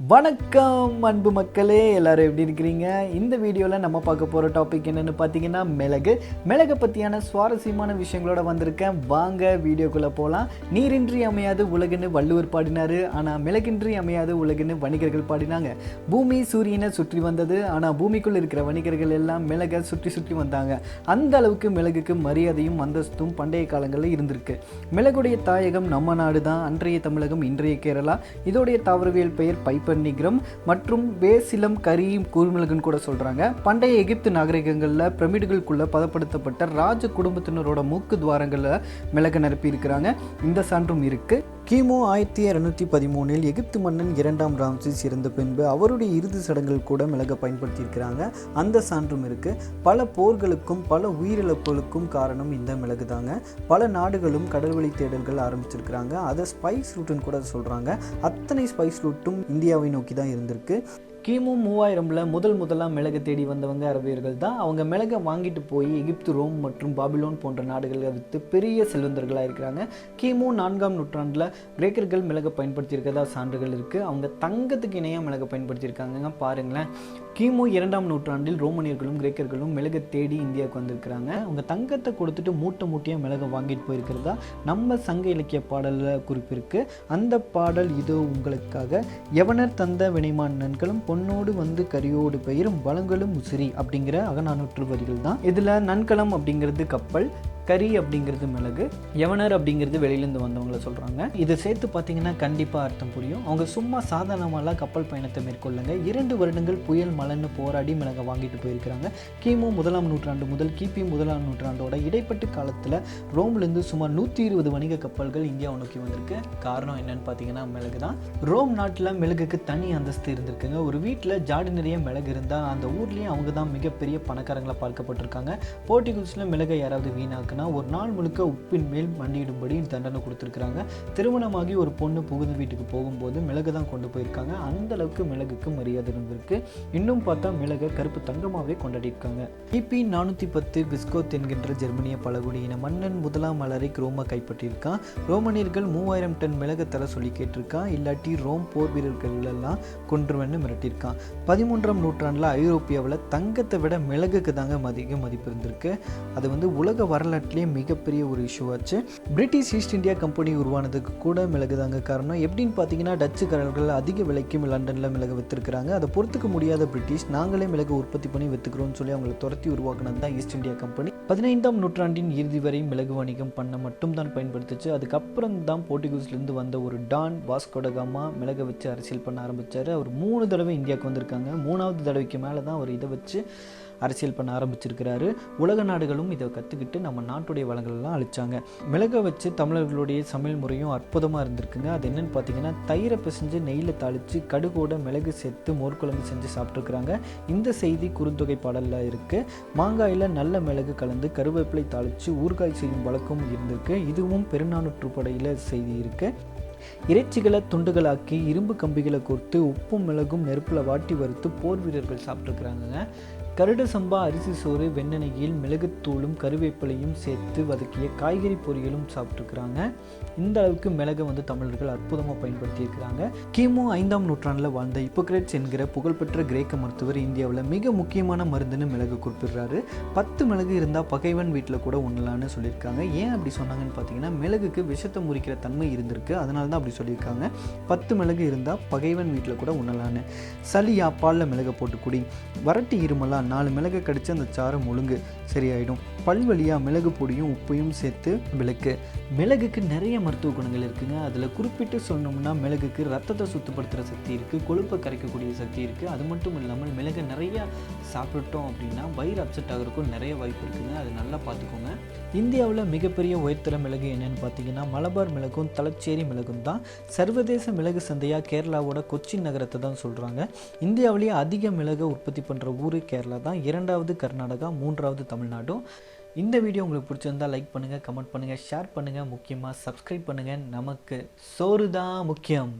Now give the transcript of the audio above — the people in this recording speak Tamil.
வணக்கம் அன்பு மக்களே, எல்லாரும் எப்படி இருக்கிறீங்க? இந்த வீடியோவில் நம்ம பார்க்க போகிற டாபிக் என்னென்னு பார்த்தீங்கன்னா மிளகை பற்றியான சுவாரஸ்யமான விஷயங்களோட வந்திருக்கேன். வாங்க வீடியோக்குள்ளே போகலாம். நீரின்றி அமையாது உலகுன்னு வள்ளுவர் பாடினார், ஆனால் மிளகின்றி அமையாது உலகுன்னு வணிகர்கள் பாடினாங்க. பூமி சூரியனை சுற்றி வந்தது, ஆனால் பூமிக்குள் இருக்கிற வணிகர்கள் எல்லாம் மிளகை சுற்றி சுற்றி வந்தாங்க. அந்த அளவுக்கு மிளகுக்கு மரியாதையும் அந்தஸ்தும் பண்டைய காலங்களில் இருந்திருக்கு. மிளகுடைய தாயகம் நம்ம நாடு தான். அன்றைய தமிழகம், இன்றைய கேரளா. இதோடைய தாவரவியல் பெயர் பைப்பர்னிக்ரம் மற்றும் பேசிலம் கரி குறுமிளகுன்னு கூட சொல்றாங்க. பண்டைய எகிப்து நாகரிகங்களில் பிரமிடுகளுக்குள்ள பதப்படுத்தப்பட்ட ராஜ குடும்பத்தினரோட மூக்கு துவாரங்களில் மிளகு நிரப்பி இருக்கிறாங்க. இந்த சான்றும் இருக்கு. கிமு 1213 எகிப்து மன்னன் 2ஆம் ராம்சேஸ் இறந்த பின்பு அவருடைய இறுதி சடங்குகள் கூட மிளகை பயன்படுத்தியிருக்கிறாங்க. அந்த சான்றும் இருக்கு. பல போர்களுக்கும் பல உயிரிழப்புகளுக்கும் காரணம் இந்த மிளகு தாங்க. பல நாடுகளும் கடல்வழி தேடல்கள் ஆரம்பிச்சிருக்கிறாங்க. அதை ஸ்பைஸ் ரூட்டுன்னு கூட சொல்றாங்க. அத்தனை ஸ்பைஸ் ரூட்டும் இந்தியாவை நோக்கி தான் இருந்திருக்கு. கிமு 3000 முதலாம் மிளகு தேடி வந்தவங்க அரபியர்கள் தான். அவங்க மிளகை வாங்கிட்டு போய் எகிப்து, ரோம் மற்றும் பாபிலோன் போன்ற நாடுகளை விற்று பெரிய செல்வந்தர்களாக இருக்கிறாங்க. கிமு 4ஆம் நூற்றாண்டில் கிரேக்கர்கள் மிளகை பயன்படுத்தியிருக்கிறதா சான்றுகள் இருக்குது. அவங்க தங்கத்துக்கு இணையாக மிளகை பயன்படுத்தியிருக்காங்க. பாருங்களேன், கிமு 2ஆம் நூற்றாண்டில் ரோமனியர்களும் கிரேக்கர்களும் மிளகை தேடி இந்தியாவுக்கு வந்திருக்கிறாங்க. அவங்க தங்கத்தை கொடுத்துட்டு மூட்டையாக மிளகை வாங்கிட்டு போயிருக்கிறதா நம்ம சங்க இலக்கிய பாடலில் குறிப்பிருக்கு. அந்த பாடல் இதோ உங்களுக்காக. யவனர் தந்த வினைமான் நன்களும் பொன்னோடு வந்து கரியோடு பெயரும் வளங்களும் உசிரி அப்படிங்கிற அகநானூற்று வரிகள் தான். இதில் நன்கலம் அப்படிங்கிறது கப்பல், கரி அப்படிங்கிறது மிளகு, யவனர் அப்படிங்கிறது வெளியிலேருந்து வந்தவங்கள சொல்கிறாங்க. இதை சேர்த்து பார்த்தீங்கன்னா கண்டிப்பாக அர்த்தம் புரியும். அவங்க சும்மா சாதாரணமாக கப்பல் பயணத்தை மேற்கொள்ளுங்க. 2 வருடங்கள் புயல் மழைன்னு போராடி மிளகை வாங்கிட்டு போயிருக்கிறாங்க. கிமு 1ஆம் நூற்றாண்டு முதல் கிபி 1ஆம் நூற்றாண்டோட இடைப்பட்ட காலத்தில் ரோம்லேருந்து சுமார் 120 வணிக கப்பல்கள் இந்தியாவை நோக்கி வந்திருக்கு. காரணம் என்னன்னு பார்த்தீங்கன்னா மிளகு தான். ரோம் நாட்டில் மிளகுக்கு தனி அந்தஸ்து இருந்திருக்குங்க. ஒரு வீட்டில் ஜாடி நிறைய மிளகு இருந்தால் அந்த ஊர்லேயும் அவங்க தான் மிகப்பெரிய பணக்காரங்களை பார்க்கப்பட்டிருக்காங்க. போர்ச்சுகீஸில் மிளகை யாராவது வீணாக்குனா ஒரு நாள் முழுக்க உப்பின் மேல் மண்டியிடும்படி தண்டனை கொடுத்துருக்காங்க. திருமணமாகி ஒரு பொண்ணு புகுந்த வீட்டுக்கு போகும்போது மிளகு தான் கொண்டு போயிருக்காங்க. அந்த அளவுக்கு மிளகுக்கு மரியாதை இருந்திருக்கு. இன்னும் பார்த்தா மிளகை கருப்பு தங்கமாகவே கொண்டாடிருக்காங்க. கிபி 410 விஸ்கோத் என்கின்ற ஜெர்மனிய பழங்குடியின மன்னன் 1ஆம் அலரிக் ரோமை கைப்பற்றியிருக்கான். ரோமனியர்கள் 3000 டன் மிளகை தர சொல்லி கேட்டிருக்கான். இல்லாட்டி ரோம் போர் வீரர்கள் எல்லாம் கொன்றுவன்னு மிரட்டியிருக்கான். 13ஆம் நூற்றாண்டில் ஐரோப்பியாவில் தங்கத்தை விட மிளகுக்கு தாங்க அதிக மதிப்பு இருந்திருக்கு. அது உலக வரலாற்று மிகப்பெரிய ஒரு இஷ்யூ ஆச்சு. பிரிட்டிஷ் ஈஸ்ட் இந்தியா கம்பெனி உருவானதுக்கு கூட மிளகு தாங்க காரணம். எப்படின்னு பார்த்தீங்கன்னா டச்சுக்காரர்கள் அதிக விலைக்கு லண்டனில் மிளகு விற்றுருக்காங்க. அதை பொறுத்துக்க முடியாத பிரிட்டிஷ் நாங்களே மிளகு உற்பத்தி பண்ணி விற்றுக்கிறோம்னு சொல்லி அவங்களை துரத்தி உருவாக்குனது தான் ஈஸ்ட் இந்தியா கம்பெனி. 15ஆம் நூற்றாண்டின் இறுதி வரை மிளகு வணிகம் பண்ண மட்டும் தான் பயன்படுத்துச்சு. அதுக்கப்புறம் தான் போர்ச்சுகீஸ்லேருந்து வந்த ஒரு டான் வாஸ்கோ ட காமா மிளகை வச்சு அரசியல் பண்ண ஆரம்பித்தார். அவர் 3 தடவை இந்தியாவுக்கு வந்திருக்காங்க. 3ஆவது தடவைக்கு மேலே தான் அவர் இதை வச்சு அரசியல் பண்ண ஆரம்பிச்சிருக்கிறாரு. உலக நாடுகளும் இதை கற்றுக்கிட்டு நம்ம நாட்டுடைய வளங்கள்லாம் அழிச்சாங்க. மிளகை வச்சு தமிழர்களுடைய சமையல் முறையும் அற்புதமாக இருந்திருக்குங்க. அது என்னென்னு பார்த்தீங்கன்னா தயிரை பிசைஞ்சு நெய்யில் தாளித்து கடுகோட மிளகு சேர்த்து மோர்க்குழம்பு செஞ்சு சாப்பிட்ருக்குறாங்க. இந்த செய்தி குறுந்தொகை பாடலில் இருக்குது. மாங்காயில் நல்ல மிளகு கலந்து கருவேப்பிலை தாளித்து ஊறுகாய் செய்யும் வழக்கம் இருந்திருக்கு. இதுவும் பெருநானூற்றுப்படையில் செய்தி இருக்குது. இறைச்சிகளை துண்டுகளாக்கி இரும்பு கம்பிகளை கோர்த்து உப்பும் மிளகும் நெருப்பில் வாட்டி வறுத்து போர் வீரர்கள் சாப்பிட்ருக்குறாங்க. கருட சம்பா அரிசி சோறு வெண்ணெய்யில் மிளகுத்தூளும் கருவேப்பிலையும் சேர்த்து வதக்கிய காய்கறி பொரியலும் சாப்பிட்ருக்குறாங்க. இந்த அளவுக்கு மிளகை தமிழர்கள் அற்புதமாக பயன்படுத்தியிருக்கிறாங்க. கிமு 5ஆம் நூற்றாண்டில் வாழ்ந்த ஹிப்போக்ரேட்ஸ் என்கிற புகழ்பெற்ற கிரேக்க மருத்துவர் இந்தியாவில் மிக முக்கியமான மருந்துன்னு மிளகு குறிப்பிடுறாரு. 10 மிளகு இருந்தால் பகைவன் வீட்டில் கூட உண்ணலான்னு சொல்லியிருக்காங்க. ஏன் அப்படி சொன்னாங்கன்னு பார்த்தீங்கன்னா மிளகுக்கு விஷத்தை முறிக்கிற தன்மை இருந்திருக்கு. அதனால தான் அப்படி சொல்லியிருக்காங்க. 10 மிளகு இருந்தால் பகைவன் வீட்டில் கூட உண்ணலான்னு. சளியா பாலில் மிளகை போட்டு குடி. வறட்டு இருமலா 4 மிளகை கடிச்சு அந்த சாரை முழுங்கு, சரியாயிடும். பல்வழியாக மிளகு பொடியும் உப்பையும் சேர்த்து விளக்கு. மிளகுக்கு நிறைய மருத்துவ குணங்கள் இருக்குங்க. அதில் குறிப்பிட்டு சொன்னோம்னா மிளகுக்கு ரத்தத்தை சுத்தப்படுத்துகிற சக்தி இருக்குது, கொழுப்பை கரைக்கக்கூடிய சக்தி இருக்குது. அது மட்டும் இல்லாமல் மிளகு நிறையா சாப்பிட்டோம் அப்படின்னா வயிறு அப்செட் ஆகிறதுக்கும் நிறைய வாய்ப்பு இருக்குங்க. அது நல்லா பார்த்துக்கோங்க. இந்தியாவில் மிகப்பெரிய உயர்தர மிளகு என்னன்னு பார்த்தீங்கன்னா மலபார் மிளகும் தலச்சேரி மிளகும் தான். சர்வதேச மிளகு சந்தையாக கேரளாவோட கொச்சின் நகரத்தை தான் சொல்கிறாங்க. இந்தியாவிலேயே அதிக மிளகை உற்பத்தி பண்ணுற ஊர் கேரளா தான். 2வது கர்நாடகா, 3வது தமிழ்நாடும். இந்த வீடியோ உங்களுக்கு பிடிச்சிருந்தால் லைக் பண்ணுங்கள், கமெண்ட் பண்ணுங்கள், ஷேர் பண்ணுங்கள், முக்கியமாக சப்ஸ்கிரைப் பண்ணுங்கள். நமக்கு சோறு தான் முக்கியம்.